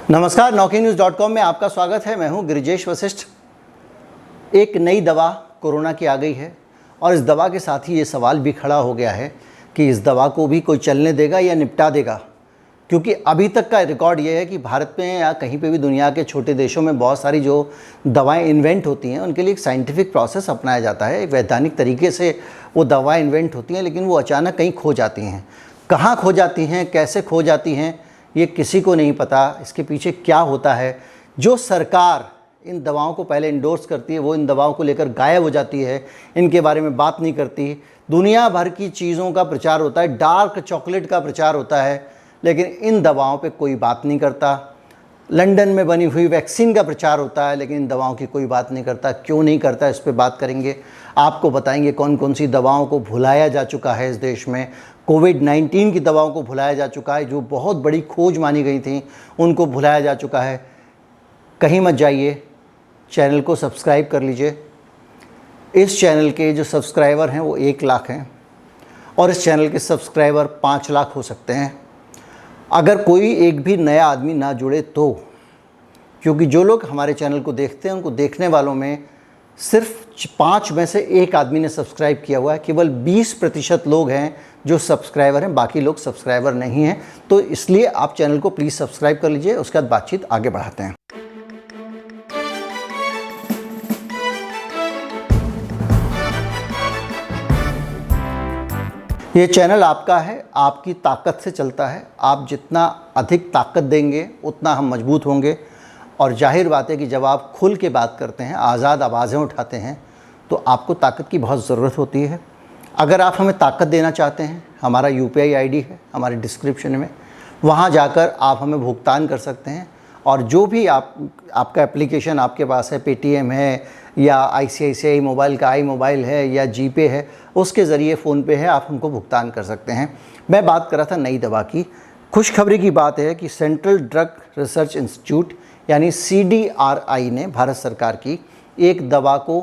नमस्कार, NauKeyNews.com में आपका स्वागत है। मैं हूं गिरिजेश वशिष्ठ। एक नई दवा कोरोना की आ गई है और इस दवा के साथ ही ये सवाल भी खड़ा हो गया है कि इस दवा को भी कोई चलने देगा या निपटा देगा, क्योंकि अभी तक का रिकॉर्ड ये है कि भारत में या कहीं पे भी दुनिया के छोटे देशों में बहुत सारी जो दवाएं इन्वेंट होती हैं उनके लिए एक साइंटिफिक प्रोसेस अपनाया जाता है। एक वैज्ञानिक तरीके से वो दवाएं इन्वेंट होती हैं, लेकिन वो अचानक कहीं खो जाती हैं। कहाँ खो जाती हैं, कैसे खो जाती हैं, ये किसी को नहीं पता। इसके पीछे क्या होता है। जो सरकार इन दवाओं को पहले इंडोर्स करती है वो इन दवाओं को लेकर गायब हो जाती है, इनके बारे में बात नहीं करती। दुनिया भर की चीज़ों का प्रचार होता है, डार्क चॉकलेट का प्रचार होता है, लेकिन इन दवाओं पे कोई बात नहीं करता। लंदन में बनी हुई वैक्सीन का प्रचार होता है, लेकिन इन दवाओं की कोई बात नहीं करता। क्यों नहीं करता, इस पे बात करेंगे। आपको बताएंगे कौन कौन सी दवाओं को भुलाया जा चुका है इस देश में। कोविड-19 की दवाओं को भुलाया जा चुका है, जो बहुत बड़ी खोज मानी गई थी उनको भुलाया जा चुका है। कहीं मत जाइए, चैनल को सब्सक्राइब कर लीजिए। इस चैनल के जो सब्सक्राइबर हैं वो 1 लाख हैं और इस चैनल के सब्सक्राइबर 5 लाख हो सकते हैं अगर कोई एक भी नया आदमी ना जुड़े तो। क्योंकि जो लोग हमारे चैनल को देखते हैं उनको देखने वालों में सिर्फ 5 में से 1 आदमी ने सब्सक्राइब किया हुआ है। केवल 20% लोग हैं जो सब्सक्राइबर हैं, बाकी लोग सब्सक्राइबर नहीं हैं। तो इसलिए आप चैनल को प्लीज़ सब्सक्राइब कर लीजिए। उसके बाद बातचीत आगे बढ़ाते हैं। ये चैनल आपका है, आपकी ताकत से चलता है। आप जितना अधिक ताकत देंगे उतना हम मजबूत होंगे। और जाहिर बात है कि जब आप खुल के बात करते हैं, आज़ाद आवाज़ें उठाते हैं, तो आपको ताकत की बहुत ज़रूरत होती है। अगर आप हमें ताकत देना चाहते हैं, हमारा UPI ID है हमारे डिस्क्रिप्शन में, वहाँ जाकर आप हमें भुगतान कर सकते हैं। और जो भी आपका एप्लीकेशन आपके पास है, पेटीएम है या ICICI मोबाइल का iMobile है या GPay है, उसके ज़रिए फ़ोनपे है, आप हमको भुगतान कर सकते हैं। मैं बात कर रहा था नई दवा की। खुशखबरी की बात है कि सेंट्रल ड्रग रिसर्च इंस्टीट्यूट यानी CDRI ने भारत सरकार की एक दवा को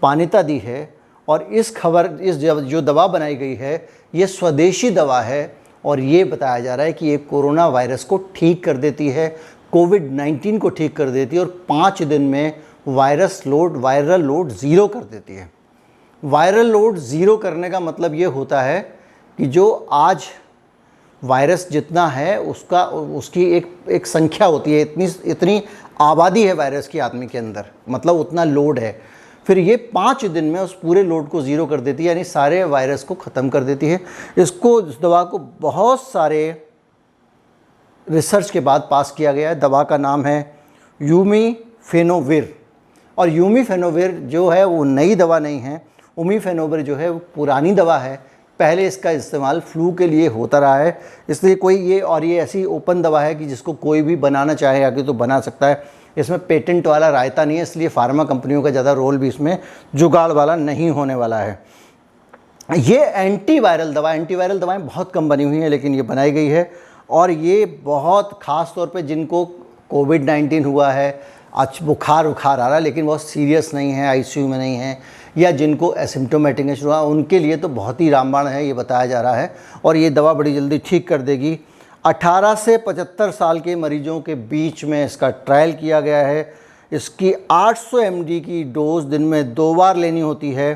मान्यता दी है। और इस जो दवा बनाई गई है ये स्वदेशी दवा है और ये बताया जा रहा है कि ये कोरोना वायरस को ठीक कर देती है, कोविड-19 को ठीक कर देती है और 5 दिन में वायरल लोड ज़ीरो कर देती है। वायरल लोड ज़ीरो करने का मतलब ये होता है कि जो आज वायरस जितना है उसकी एक संख्या होती है, इतनी आबादी है वायरस की आदमी के अंदर, मतलब उतना लोड है। फिर ये 5 दिन में उस पूरे लोड को ज़ीरो कर देती है, यानी सारे वायरस को ख़त्म कर देती है। इस दवा को बहुत सारे रिसर्च के बाद पास किया गया है। दवा का नाम है यूमीफेनोविर। और यूमीफेनोविर जो है वो नई दवा नहीं है। यूमीफेनोविर जो है वो पुरानी दवा है। पहले इसका इस्तेमाल फ्लू के लिए होता रहा है, इसलिए ये ऐसी ओपन दवा है कि जिसको कोई भी बनाना चाहे आगे तो बना सकता है। इसमें पेटेंट वाला रायता नहीं है, इसलिए फार्मा कंपनियों का ज़्यादा रोल भी इसमें जुगाड़ वाला नहीं होने वाला है। ये एंटीवायरल दवाएं बहुत कम बनी हुई हैं, लेकिन ये बनाई गई है। और ये बहुत ख़ास तौर पे जिनको कोविड-19 हुआ है, आज बुखार आ रहा है लेकिन बहुत सीरियस नहीं है, ICU में नहीं है, या जिनको एसिम्प्टोमेटिक है हुआ, उनके लिए तो बहुत ही रामबाण है, ये बताया जा रहा है। और ये दवा बड़ी जल्दी ठीक कर देगी। 18 से 75 साल के मरीजों के बीच में इसका ट्रायल किया गया है। इसकी 800 mg की डोज दिन में 2 बार लेनी होती है।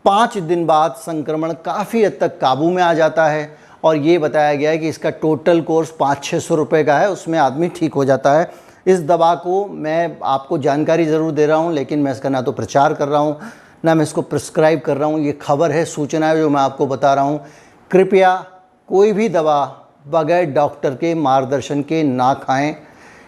5 दिन बाद संक्रमण काफ़ी हद तक काबू में आ जाता है। और ये बताया गया है कि इसका टोटल कोर्स 500-600 रुपये का है, उसमें आदमी ठीक हो जाता है। इस दवा को मैं आपको जानकारी ज़रूर दे रहा हूँ, लेकिन मैं इसका ना तो प्रचार कर रहा हूँ ना मैं इसको प्रिस्क्राइब कर रहा हूँ। ये खबर है, सूचना है जो मैं आपको बता रहा हूँ। कृपया कोई भी दवा बगैर डॉक्टर के मार्गदर्शन के ना खाएं।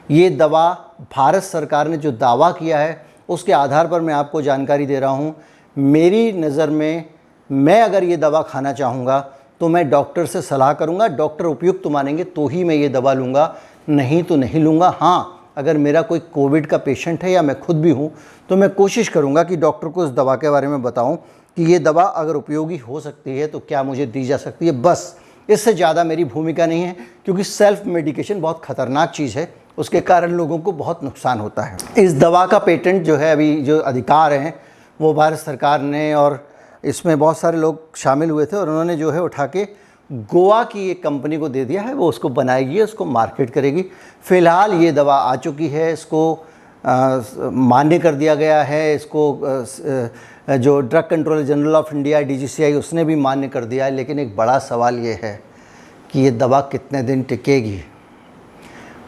ये दवा भारत सरकार ने जो दावा किया है उसके आधार पर मैं आपको जानकारी दे रहा हूँ। मेरी नज़र में मैं अगर ये दवा खाना चाहूँगा तो मैं डॉक्टर से सलाह करूँगा, डॉक्टर उपयुक्त मानेंगे तो ही मैं ये दवा लूँगा, नहीं तो नहीं लूँगा। हाँ, अगर मेरा कोई कोविड का पेशेंट है या मैं खुद भी हूँ तो मैं कोशिश करूँगा कि डॉक्टर को इस दवा के बारे में बताऊँ कि ये दवा अगर उपयोगी हो सकती है तो क्या मुझे दी जा सकती है। बस इससे ज़्यादा मेरी भूमिका नहीं है, क्योंकि सेल्फ मेडिकेशन बहुत ख़तरनाक चीज़ है, उसके कारण लोगों को बहुत नुकसान होता है। इस दवा का पेटेंट जो है, अभी जो अधिकार हैं वो भारत सरकार ने, और इसमें बहुत सारे लोग शामिल हुए थे और उन्होंने जो है उठा के गोवा की एक कंपनी को दे दिया है, वो उसको बनाएगी, उसको मार्केट करेगी। फ़िलहाल ये दवा आ चुकी है, इसको मान्य कर दिया गया है, इसको जो drug controller general of India DGCI उसने भी मान्य कर दिया है। लेकिन एक बड़ा सवाल ये है कि ये दवा कितने दिन टिकेगी,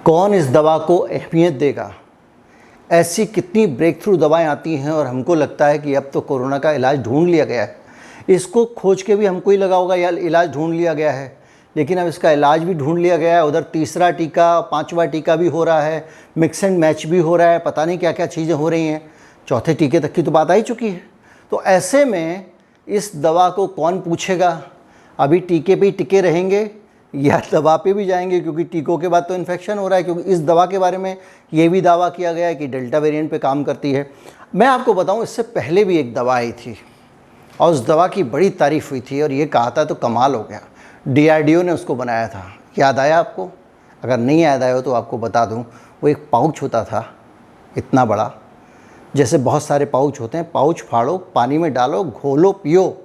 कौन इस दवा को अहमियत देगा। ऐसी कितनी ब्रेक थ्रू दवाएँ आती हैं और हमको लगता है कि अब तो कोरोना का इलाज ढूंढ लिया गया है, इसको खोज के भी हमको ही लगा होगा या इलाज ढूंढ लिया गया है, लेकिन अब इसका इलाज भी ढूंढ लिया गया है। उधर तीसरा टीका, पांचवा टीका भी हो रहा है, मिक्स एंड मैच भी हो रहा है, पता नहीं क्या क्या चीज़ें हो रही हैं, चौथे टीके तक की तो बात आ ही चुकी है। तो ऐसे में इस दवा को कौन पूछेगा, अभी टीके पे ही टिके रहेंगे या दवा पे भी जाएंगे, क्योंकि टीकों के बाद तो इन्फेक्शन हो रहा है। क्योंकि इस दवा के बारे में ये भी दावा किया गया है कि डेल्टा वेरिएंट पे काम करती है। मैं आपको बताऊं, इससे पहले भी एक दवा आई थी और उस दवा की बड़ी तारीफ़ हुई थी और ये कहा था तो कमाल हो गया, DRDO ने उसको बनाया था। याद आया आपको? अगर नहीं याद आया हो तो आपको बता दूं, वो एक पाउच होता था इतना बड़ा, जैसे बहुत सारे पाउच होते हैं, पाउच फाड़ो, पानी में डालो, घोलो, पियो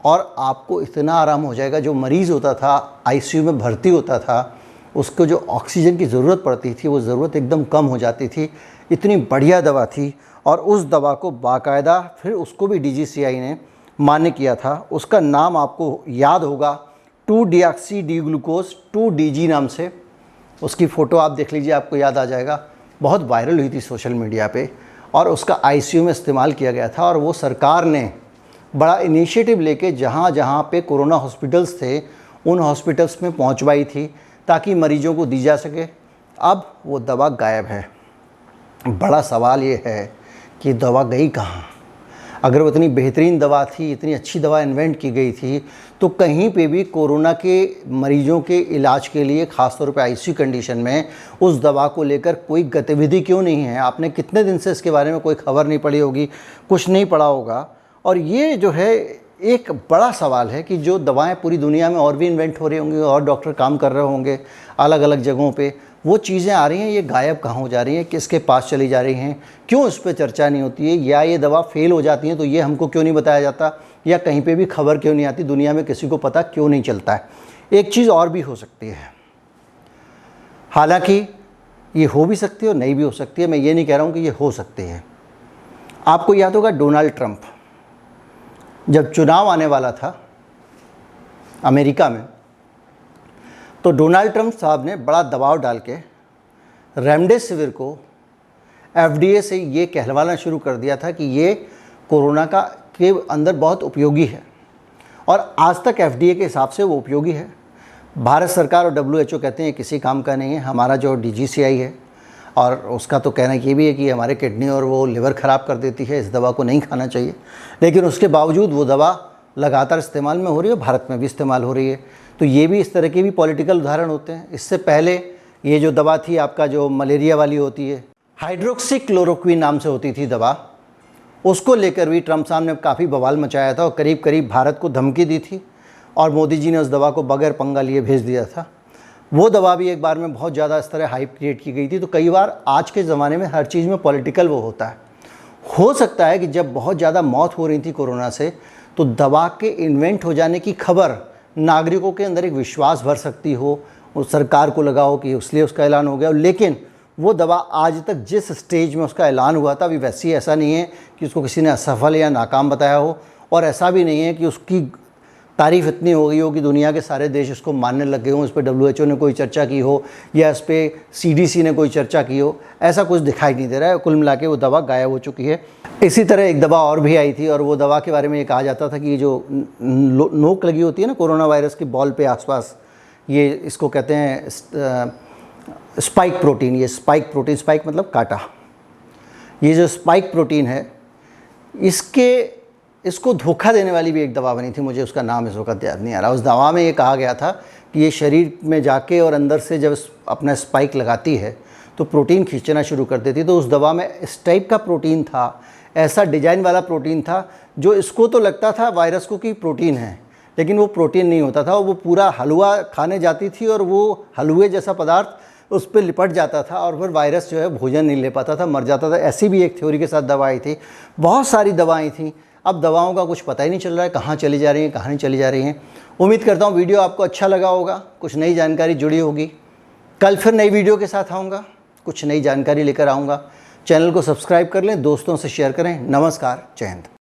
और आपको इतना आराम हो जाएगा। जो मरीज़ होता था, ICU में भर्ती होता था, उसको जो ऑक्सीजन की ज़रूरत पड़ती थी वो ज़रूरत एकदम कम हो जाती थी। इतनी बढ़िया दवा थी और उस दवा को बाकायदा फिर उसको भी DGCI ने मान्य किया था। उसका नाम आपको याद होगा, 2-deoxy-D-ग्लूकोज 2DG नाम से। उसकी फ़ोटो आप देख लीजिए, आपको याद आ जाएगा। बहुत वायरल हुई थी सोशल मीडिया पे और उसका ICU में इस्तेमाल किया गया था। और वो सरकार ने बड़ा इनिशिएटिव लेके जहाँ जहाँ पे कोरोना हॉस्पिटल्स थे उन हॉस्पिटल्स में पहुँचवाई थी ताकि मरीजों को दी जा सके। अब वो दवा गायब है। बड़ा सवाल ये है कि दवा गई कहाँ? अगर वो इतनी बेहतरीन दवा थी, इतनी अच्छी दवा इन्वेंट की गई थी, तो कहीं पे भी कोरोना के मरीजों के इलाज के लिए ख़ासतौर पे ICU कंडीशन में उस दवा को लेकर कोई गतिविधि क्यों नहीं है? आपने कितने दिन से इसके बारे में कोई खबर नहीं पड़ी होगी, कुछ नहीं पढ़ा होगा। और ये जो है एक बड़ा सवाल है कि जो दवाएं पूरी दुनिया में और भी इन्वेंट हो रही होंगी और डॉक्टर काम कर रहे होंगे अलग अलग जगहों पे, वो चीज़ें आ रही हैं, ये गायब कहाँ हो जा रही हैं, किसके पास चली जा रही हैं, क्यों इस पर चर्चा नहीं होती है, या ये दवा फेल हो जाती है तो ये हमको क्यों नहीं बताया जाता, या कहीं पे भी खबर क्यों नहीं आती, दुनिया में किसी को पता क्यों नहीं चलता है। एक चीज़ और भी हो सकती है, हालांकि ये हो भी सकती है और नहीं भी हो सकती है। मैं ये नहीं कह रहा हूँ कि ये हो सकती है। आपको याद होगा डोनाल्ड ट्रंप जब चुनाव आने वाला था अमेरिका में, तो डोनाल्ड ट्रंप साहब ने बड़ा दबाव डाल के रेमडेसिविर को FDA से ये कहलवाना शुरू कर दिया था कि ये कोरोना के अंदर बहुत उपयोगी है, और आज तक FDA के हिसाब से वो उपयोगी है। भारत सरकार और WHO कहते हैं किसी काम का नहीं है। हमारा जो DGCI है और उसका तो कहना ये भी है कि हमारे किडनी और वो लिवर ख़राब कर देती है, इस दवा को नहीं खाना चाहिए। लेकिन उसके बावजूद वो दवा लगातार इस्तेमाल में हो रही है, भारत में भी इस्तेमाल हो रही है। तो ये भी इस तरह के भी पॉलिटिकल उदाहरण होते हैं। इससे पहले ये जो दवा थी आपका, जो मलेरिया वाली होती है, हाइड्रोक्सीक्लोरोक्विन नाम से होती थी दवा, उसको लेकर भी ट्रंप साहब ने काफ़ी बवाल मचाया था और करीब करीब भारत को धमकी दी थी और मोदी जी ने उस दवा को बगैर पंगा लिए भेज दिया था। वो दवा भी एक बार में बहुत ज़्यादा इस तरह हाइप क्रिएट की गई थी। तो कई बार आज के ज़माने में हर चीज़ में पॉलिटिकल वो होता है। हो सकता है कि जब बहुत ज़्यादा मौत हो रही थी कोरोना से, तो दवा के इन्वेंट हो जाने की खबर नागरिकों के अंदर एक विश्वास भर सकती हो, उस सरकार को लगा हो कि इसलिए उसका ऐलान हो गया। लेकिन वो दवा आज तक जिस स्टेज में उसका ऐलान हुआ था, अभी वैसी ऐसा नहीं है कि उसको किसी ने असफल या नाकाम बताया हो, और ऐसा भी नहीं है कि उसकी तारीफ़ इतनी हो गई हो कि दुनिया के सारे देश उसको मानने लग गए हों, इस पर WHO ने कोई चर्चा की हो या इस पर CDC ने कोई चर्चा की हो। ऐसा कुछ दिखाई नहीं दे रहा है। कुल मिला के वो दवा गायब हो चुकी है। इसी तरह एक दवा और भी आई थी और वो दवा के बारे में ये कहा जाता था कि ये जो नोक लगी होती है ना कोरोना वायरस की बॉल पे आसपास, ये इसको कहते हैं स्पाइक प्रोटीन। ये स्पाइक प्रोटीन, स्पाइक मतलब कांटा, ये जो स्पाइक प्रोटीन है, इसको धोखा देने वाली भी एक दवा बनी थी। मुझे उसका नाम इस वक्त याद नहीं आ रहा। उस दवा में ये कहा गया था कि ये शरीर में जाके और अंदर से जब अपना स्पाइक लगाती है तो प्रोटीन खींचना शुरू कर देती। तो उस दवा में इस टाइप का प्रोटीन था, ऐसा डिजाइन वाला प्रोटीन था जो इसको तो लगता था वायरस को कि प्रोटीन है, लेकिन वो प्रोटीन नहीं होता था। वो पूरा हलवा खाने जाती थी और वो हलवे जैसा पदार्थ उस पर लिपट जाता था और फिर वायरस जो है भोजन नहीं ले पाता था, मर जाता था। ऐसी भी एक थ्योरी के साथ दवा आई थी। बहुत सारी दवाएं थी। अब दवाओं का कुछ पता ही नहीं चल रहा है, कहाँ चली जा रही हैं, कहाँ नहीं चली जा रही हैं। उम्मीद करता हूँ वीडियो आपको अच्छा लगा होगा, कुछ नई जानकारी जुड़ी होगी। कल फिर नई वीडियो के साथ आऊँगा, कुछ नई जानकारी लेकर आऊँगा। चैनल को सब्सक्राइब कर लें, दोस्तों से शेयर करें। नमस्कार, जय हिंद।